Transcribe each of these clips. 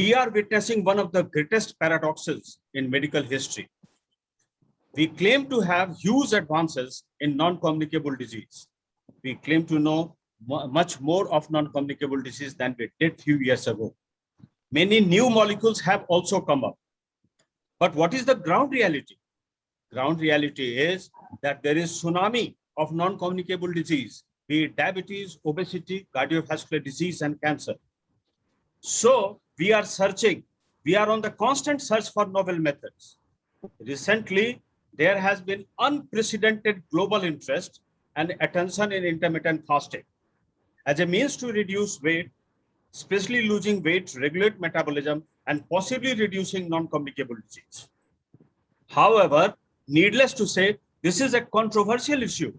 We are witnessing one of the greatest paradoxes in medical history. We claim to have huge advances in non-communicable disease. We claim to know much more of non-communicable disease than we did few years ago. Many new molecules have also come up. But what is the ground reality? Ground reality is that there is tsunami of non-communicable disease, be it diabetes, obesity, cardiovascular disease, and cancer. So we are searching, we are on the constant search for novel methods. Recently, there has been unprecedented global interest and attention in intermittent fasting as a means to reduce weight, especially losing weight, regulate metabolism, and possibly reducing non-communicable disease. However, needless to say, this is a controversial issue.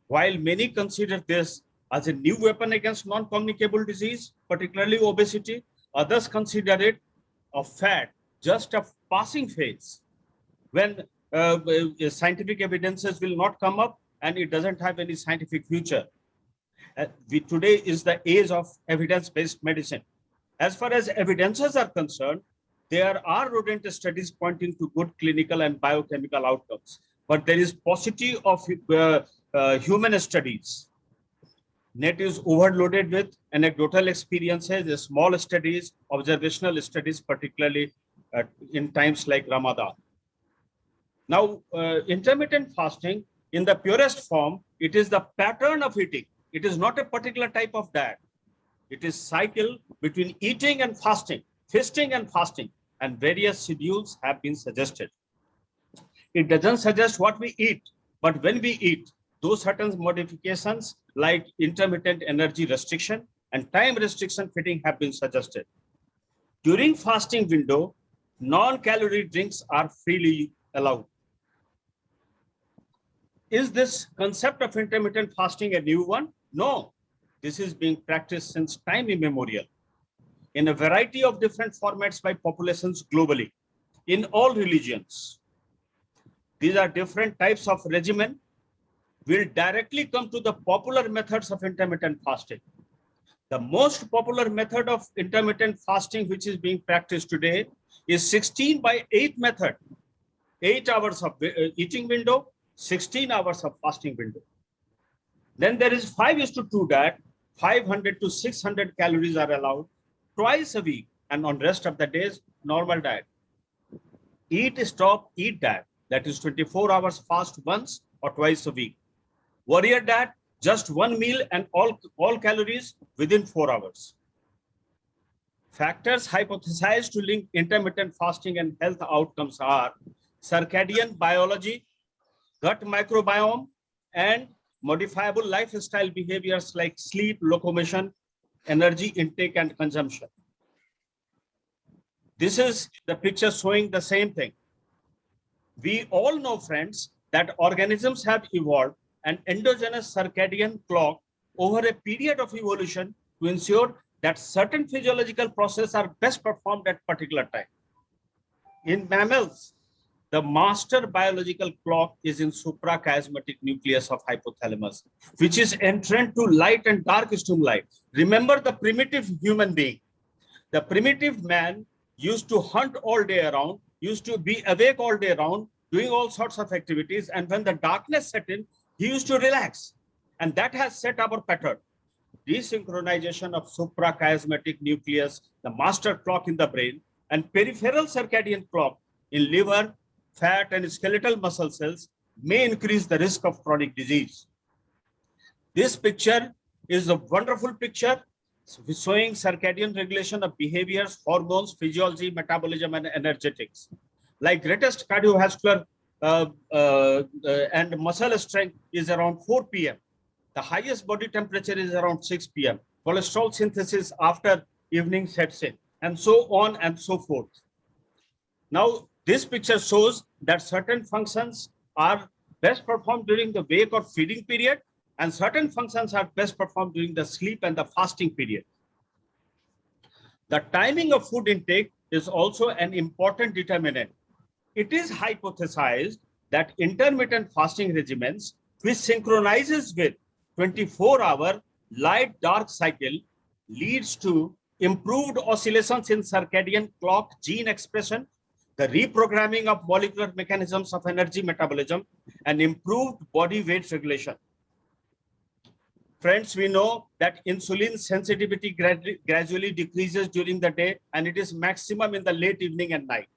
While many consider this as a new weapon against non-communicable disease, particularly obesity, others consider it a fad, just a passing phase, when scientific evidences will not come up and it doesn't have any scientific future. Today is the age of evidence-based medicine. As far as evidences are concerned, there are rodent studies pointing to good clinical and biochemical outcomes, but there is paucity of human studies. Net is overloaded with anecdotal experiences, small studies, observational studies, particularly in times like Ramadan. Now, intermittent fasting, in the purest form, it is the pattern of eating. It is not a particular type of diet. It is cycle between eating and fasting, feasting and fasting, and various schedules have been suggested. It doesn't suggest what we eat, but when we eat, those certain modifications like intermittent energy restriction and time restriction feeding have been suggested. During fasting window, non-calorie drinks are freely allowed. Is this concept of intermittent fasting a new one? No, this is being practiced since time immemorial in a variety of different formats by populations globally, in all religions. These are different types of regimen. We'll directly come to the popular methods of intermittent fasting. The most popular method of intermittent fasting which is being practiced today is 16/8 method. 8 hours of eating window, 16 hours of fasting window. Then there is 5:2 diet, 500 to 600 calories are allowed twice a week, and on rest of the days, normal diet. Eat, stop, eat diet, that is 24 hours fast once or twice a week. Warrior diet, just one meal and all calories within 4 hours. Factors hypothesized to link intermittent fasting and health outcomes are circadian biology, gut microbiome, and modifiable lifestyle behaviors like sleep, locomotion, energy intake, and consumption. This is the picture showing the same thing. We all know, friends, that organisms have evolved an endogenous circadian clock over a period of evolution to ensure that certain physiological processes are best performed at particular time. In mammals, the master biological clock is in suprachiasmatic nucleus of hypothalamus, which is entrant to light and dark stimuli. Remember the primitive human being. The primitive man used to hunt all day around, used to be awake all day around, doing all sorts of activities. And when the darkness set in, he used to relax. And that has set our pattern. Desynchronization of suprachiasmatic nucleus, the master clock in the brain, and peripheral circadian clock in liver, fat, and skeletal muscle cells may increase the risk of chronic disease. This picture is a wonderful picture showing circadian regulation of behaviors, hormones, physiology, metabolism, and energetics. Like greatest cardiovascular and muscle strength is around 4 p.m. The highest body temperature is around 6 p.m. Cholesterol synthesis after evening sets in, and so on and so forth. Now, this picture shows that certain functions are best performed during the wake or feeding period, and certain functions are best performed during the sleep and the fasting period. The timing of food intake is also an important determinant. It is hypothesized that intermittent fasting regimens, which synchronizes with 24-hour light-dark cycle, leads to improved oscillations in circadian clock gene expression, the reprogramming of molecular mechanisms of energy metabolism, and improved body weight regulation. Friends, we know that insulin sensitivity gradually decreases during the day, and it is maximum in the late evening and night.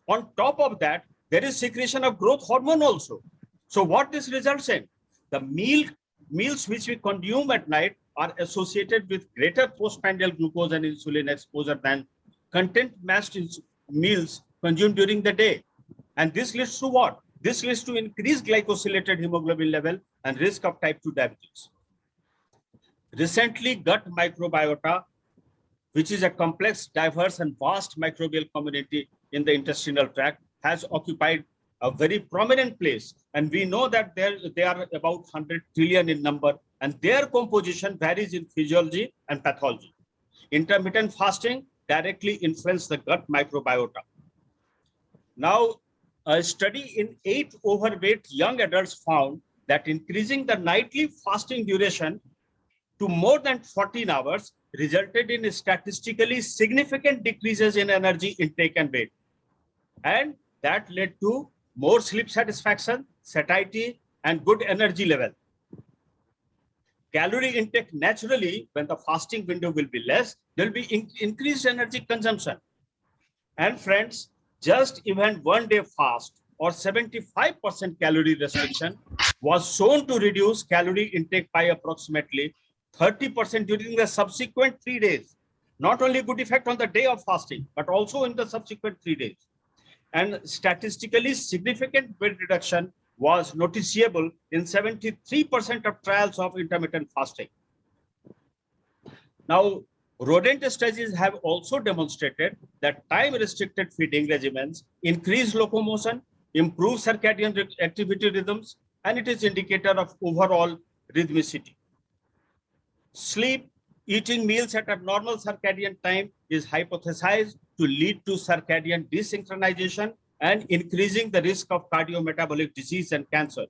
On top of that, there is secretion of growth hormone also. So what this results in? The meals which we consume at night are associated with greater postprandial glucose and insulin exposure than content-matched meals consumed during the day. And this leads to what? This leads to increased glycosylated hemoglobin level and risk of type 2 diabetes. Recently, gut microbiota, which is a complex, diverse, and vast microbial community in the intestinal tract, has occupied a very prominent place. And we know that they are about 100 trillion in number, and their composition varies in physiology and pathology. Intermittent fasting directly influences the gut microbiota. Now, a study in 8 overweight young adults found that increasing the nightly fasting duration to more than 14 hours resulted in statistically significant decreases in energy intake and weight. And that led to more sleep satisfaction, satiety, and good energy level. Calorie intake naturally, when the fasting window will be less, there will be increased energy consumption. And friends, just even one day fast or 75% calorie restriction was shown to reduce calorie intake by approximately 30% during the subsequent 3 days. Not only good effect on the day of fasting, but also in the subsequent 3 days. And statistically significant weight reduction was noticeable in 73% of trials of intermittent fasting. Now, rodent studies have also demonstrated that time-restricted feeding regimens increase locomotion, improve circadian activity rhythms, and it is indicator of overall rhythmicity. Sleep, eating meals at a normal circadian time is hypothesized to lead to circadian desynchronization and increasing the risk of cardiometabolic disease and cancer.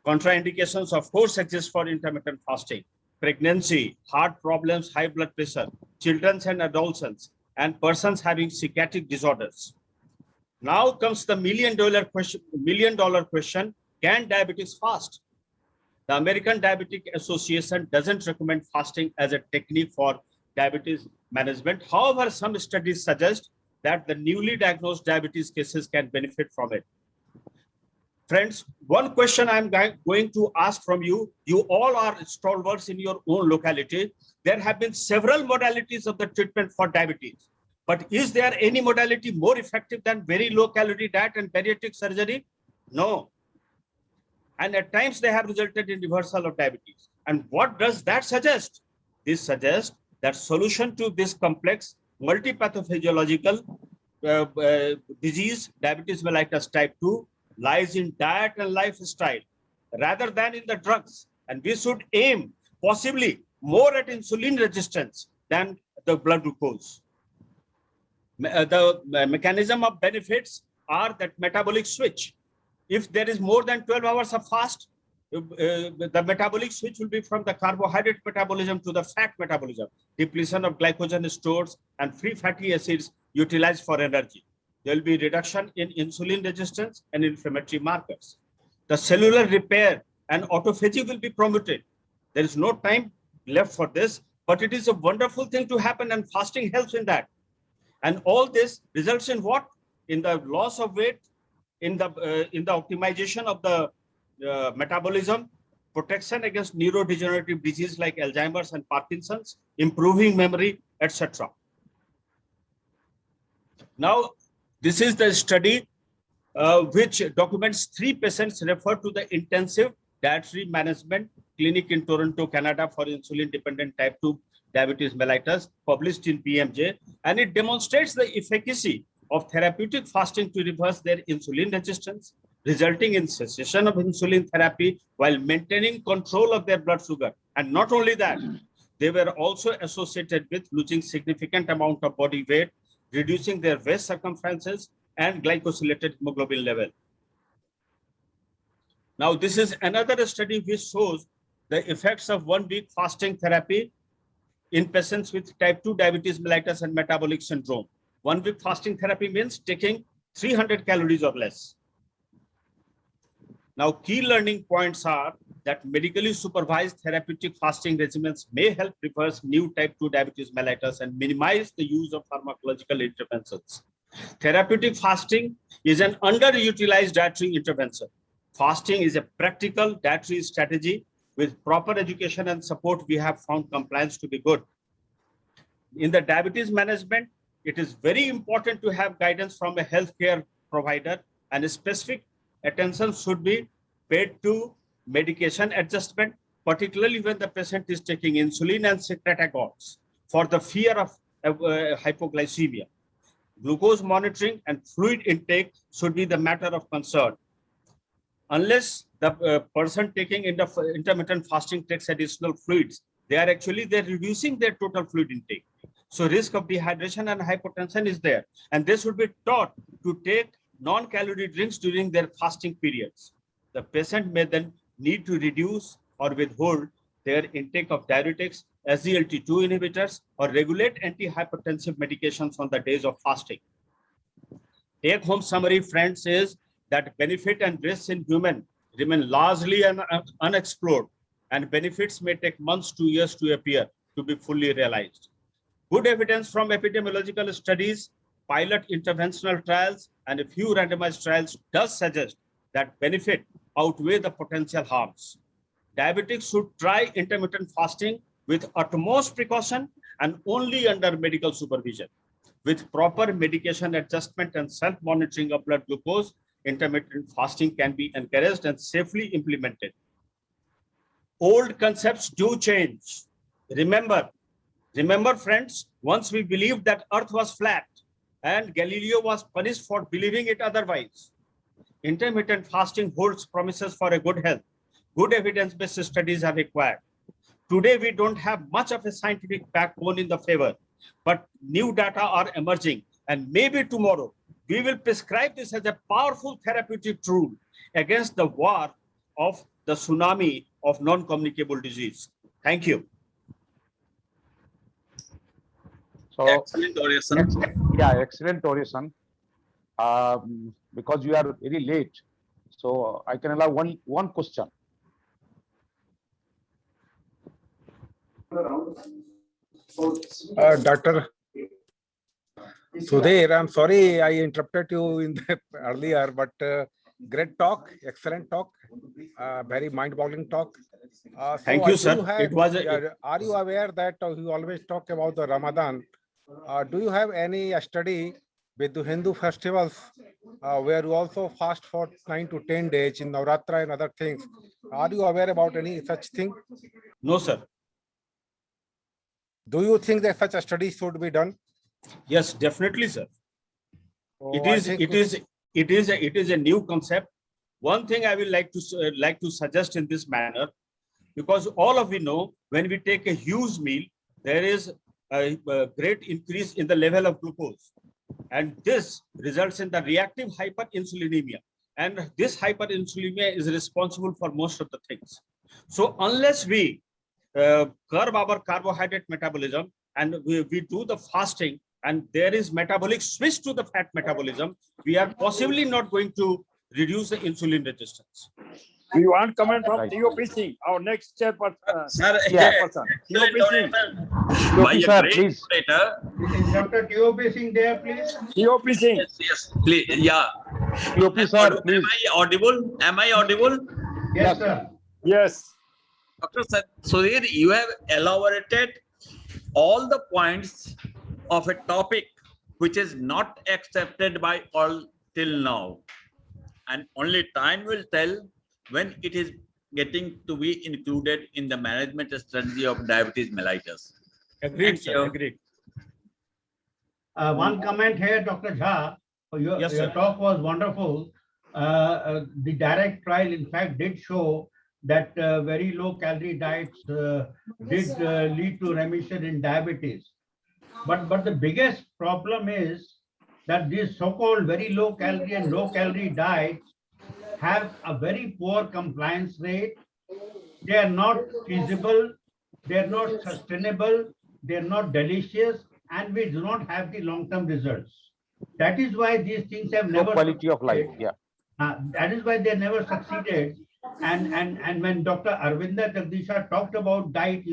Contraindications, of course, exist for intermittent fasting: pregnancy, heart problems, high blood pressure, children and adolescents, and persons having psychiatric disorders. Now comes the million dollar question, can diabetics fast? The American Diabetic Association doesn't recommend fasting as a technique for diabetes management. However, some studies suggest that the newly diagnosed diabetes cases can benefit from it. Friends, one question I'm going to ask from you, you all are stalwarts in your own locality. There have been several modalities of the treatment for diabetes, but is there any modality more effective than very low calorie diet and bariatric surgery? No. And at times they have resulted in reversal of diabetes. And what does that suggest? This suggests that solution to this complex multipathophysiciological disease, diabetes mellitus type 2, lies in diet and lifestyle rather than in the drugs. And we should aim possibly more at insulin resistance than the blood glucose. The mechanism of benefits are that metabolic switch. If there is more than 12 hours of fast, the metabolic switch will be from the carbohydrate metabolism to the fat metabolism, depletion of glycogen stores and free fatty acids utilized for energy. There will be reduction in insulin resistance and inflammatory markers. The cellular repair and autophagy will be promoted. There is no time left for this, but it is a wonderful thing to happen, and fasting helps in that. And all this results in what? In the loss of weight, in the optimization of the metabolism, protection against neurodegenerative disease like Alzheimer's and Parkinson's, improving memory, etc. Now, this is the study which documents 3 patients referred to the intensive dietary management clinic in Toronto, Canada for insulin-dependent type 2 diabetes mellitus, published in PMJ, and it demonstrates the efficacy of therapeutic fasting to reverse their insulin resistance, resulting in cessation of insulin therapy while maintaining control of their blood sugar. And not only that, they were also associated with losing significant amount of body weight, reducing their waist circumferences and glycosylated hemoglobin level. Now, this is another study which shows the effects of 1 week fasting therapy in patients with type 2 diabetes mellitus and metabolic syndrome. 1 week fasting therapy means taking 300 calories or less. Now, key learning points are that medically supervised therapeutic fasting regimens may help reverse new type 2 diabetes mellitus and minimize the use of pharmacological interventions. Therapeutic fasting is an underutilized dietary intervention. Fasting is a practical dietary strategy. With proper education and support, we have found compliance to be good. In the diabetes management, it is very important to have guidance from a healthcare provider, and a specific attention should be paid to medication adjustment, particularly when the patient is taking insulin and secretagogues for the fear of hypoglycemia. Glucose monitoring and fluid intake should be the matter of concern. Unless the person taking intermittent fasting takes additional fluids, they're reducing their total fluid intake. So risk of dehydration and hypotension is there, and they should be taught to take non-calorie drinks during their fasting periods. The patient may then need to reduce or withhold their intake of diuretics, SGLT2 inhibitors, or regulate antihypertensive medications on the days of fasting. Take-home summary, friends, is that benefit and risks in human remain largely unexplored, and benefits may take months to years to appear to be fully realized. Good evidence from epidemiological studies, pilot interventional trials, and a few randomized trials does suggest that benefit outweigh the potential harms. Diabetics should try intermittent fasting with utmost precaution and only under medical supervision. With proper medication adjustment and self-monitoring of blood glucose, intermittent fasting can be encouraged and safely implemented. Old concepts do change. Remember, friends, once we believed that Earth was flat and Galileo was punished for believing it otherwise. Intermittent fasting holds promises for a good health. Good evidence-based studies are required. Today, we don't have much of a scientific backbone in the favor, but new data are emerging, and maybe tomorrow we will prescribe this as a powerful therapeutic tool against the war of the tsunami of non-communicable disease. Thank you. So, excellent oration. Excellent oration. Because you are very late, so I can allow one question. Dr. Sudhir, I'm sorry I interrupted you in the earlier, but great talk, excellent talk, very mind-boggling talk. Thank you, sir. Are you aware that you always talk about the Ramadan? Do you have any study with the Hindu festivals where you also fast for 9 to 10 days in Navratra and other things? Are you aware about any such thing? No, sir. Do you think that such a study should be done? Yes, definitely, sir. So it is a new concept. One thing I will like to suggest in this manner, because all of we know when we take a huge meal, there is a great increase in the level of glucose, and this results in the reactive hyperinsulinemia, and this hyperinsulinemia is responsible for most of the things. So unless we curb our carbohydrate metabolism and we do the fasting, and there is metabolic switch to the fat metabolism, we are possibly not going to reduce the insulin resistance. We want comment from T.O.P. Singh, our next chairperson. Sir, T.O.P. Singh. by a sir, great please. orator. Is Dr. T.O.P. Singh there, please? T.O.P. Singh. Yes, please. Yeah. T.O.P. sir, please. Am I audible? Yes, sir. Yes. Dr. Sudhir, you have elaborated all the points of a topic which is not accepted by all till now. And only time will tell when it is getting to be included in the management strategy of diabetes mellitus. Agreed, sir. Agreed. One comment here, Dr. Jha. Your talk was wonderful. The direct trial, in fact, did show that very low calorie diets did lead to remission in diabetes. But the biggest problem is that these so-called very low calorie and low calorie diets have a very poor compliance rate. They are not feasible. They are not sustainable. they're not delicious, and we do not have the long-term results. That is why these things have No never. quality of life, yeah. That is why they never succeeded. And when Dr. Arvinda Jagdisha talked about diet,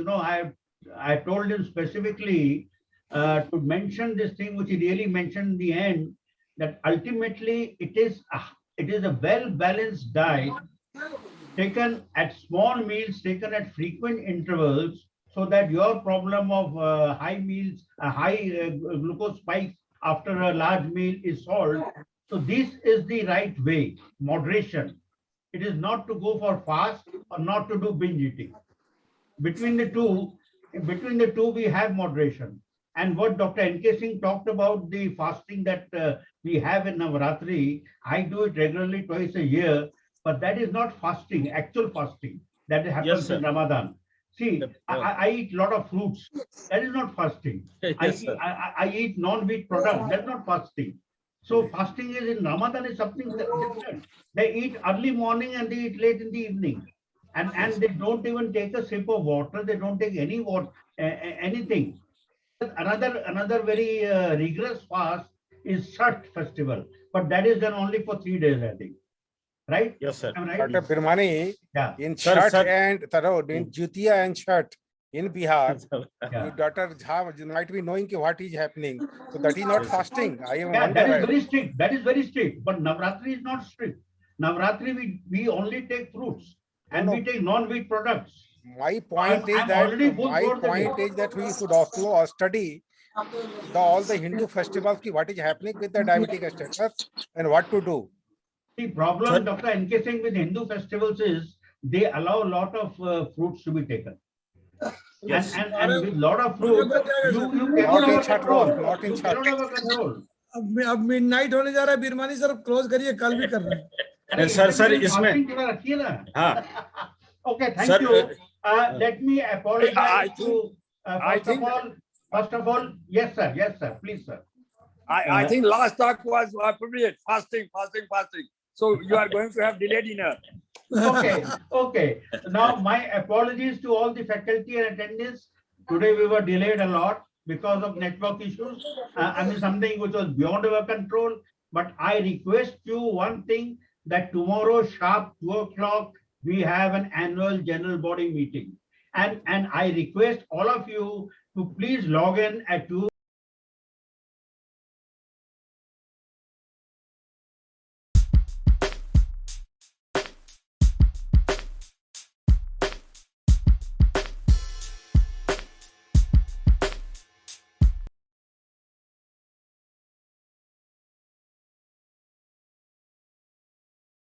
I told him specifically to mention this thing, which he really mentioned in the end, that ultimately it is a well-balanced diet taken at small meals, taken at frequent intervals, so that your problem of high meals, high glucose spikes after a large meal is solved. So this is the right way, moderation. It is not to go for fast or not to do binge eating. Between the two, we have moderation. And what Dr. N.K. Singh talked about, the fasting that we have in Navaratri, I do it regularly twice a year, but that is not fasting, actual fasting. That happens sir. in Ramadan. See, I eat a lot of fruits. That is not fasting. Yes, sir. I eat non-wheat products. That's not fasting. So fasting is in Ramadan is something different. They eat early morning and they eat late in the evening. And they don't even take a sip of water. They don't take any water, anything. Another very rigorous fast is Chhath festival, but that is done only for 3 days, I think. Right? Yes, sir. Am I right? Dr. Birmani, Yeah. in Sir, Chhath sir. and in Jutiya and Chhath in Bihar, Yeah. you Dr. Jha might be knowing what is happening. So that is not fasting. I am Yeah, that is unaware. very strict. That is very strict. But Navratri is not strict. Navratri, we only take fruits and No, we take non-wheat products. My point is I'm that already full throat we should also study all the Hindu festivals, what is happening with the diabetic status and what to do. The problem, Sir. Dr. N.K. Singh, with Hindu festivals is they allow a lot of fruits to be taken. Yes. And with lot of fruits, you Not cannot in have a Chhath, control. not in You Chhath. cannot have a control. अब midnight होने जा रहा है Virmani sir close करिए कल भी कर रहे हैं सर इसमें Fasting थोड़ा रखिए ना. हाँ Okay, thank Sir, you. Let me apologize I to, first of all, yes, sir, please, sir. I think last talk was appropriate, fasting. So you are going to have delayed dinner. Okay. Now, my apologies to all the faculty and attendants. Today we were delayed a lot because of network issues. Something which was beyond our control. But I request you one thing, that tomorrow sharp 2 o'clock, we have an annual general body meeting. And I request all of you to please log in at 2.